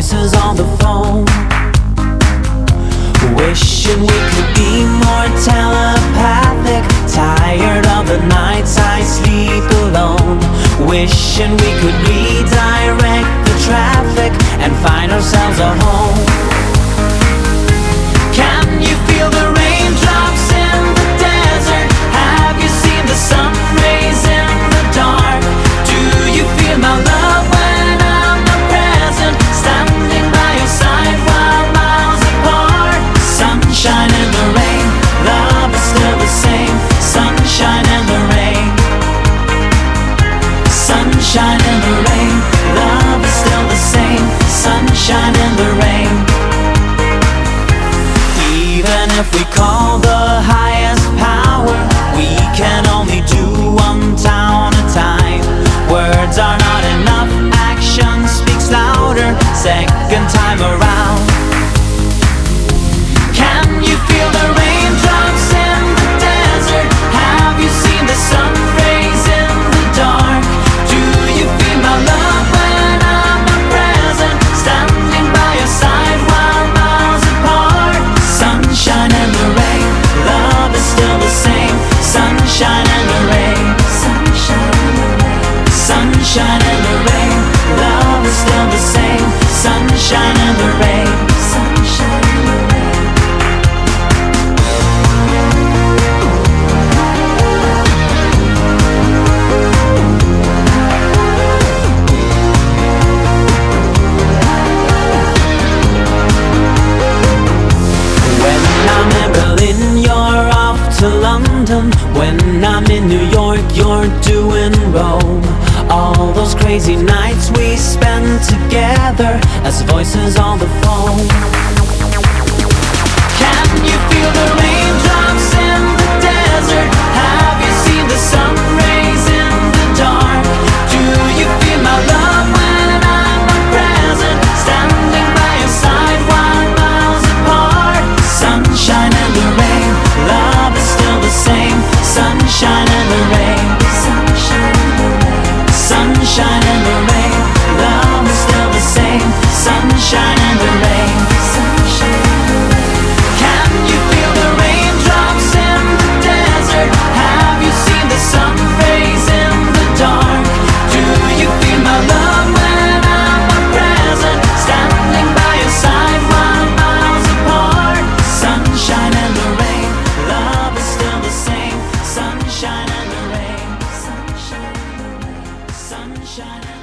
voices on the phone, wishing we could be more telepathic. Tired of the nights I sleep alone, wishing we could redirect the traffic and find ourselves a home. Can you feel the raindrops in the desert? Have you seen the sun rays in the dark? Do you feel my love when I'm not present, standing by your side while miles apart? Sunshine in the rain, love is still the same. Sunshine in the rain, sunshine in the rain, love is still the same. Sunshine in the rain. Even if we call the highest power, we can only do one town at a time. Words are not enough, action speaks louder, second time around. Can you feel the raindrops in the desert? Have you seen the sun rays in the dark? Do you feel my love when I'm not present, standing by your side while miles apart? Sunshine in the rain, love is still the same. Sunshine in the rain, sunshine in the rain, sunshine in the rain, love is still the same. Sunshine in the rain, sunshine in the rain. When I'm in Berlin, you're off to London. When I'm in New York, you're doing Rome. All those crazy nights we spend together as voices on the phone. Can you feel the raindrops in the desert? Have you seen the sun rays in the dark? Do you feel my love when I'm not present, standing by your side while miles apart? Sunshine in the rain, love is still the same. Sunshine in the rain, sunshine in the rain, sunshine in the rain, love is still the same. Sunshine in the rain, sunshine in the rain. Can you feel the raindrops in the desert? Have you seen the sun rays in the dark? Do you feel my love when I'm not present, standing by your side while miles apart? Sunshine in the rain, love is still the same. Sunshine in the rain, sunshine in the rain, sunshine in the rain.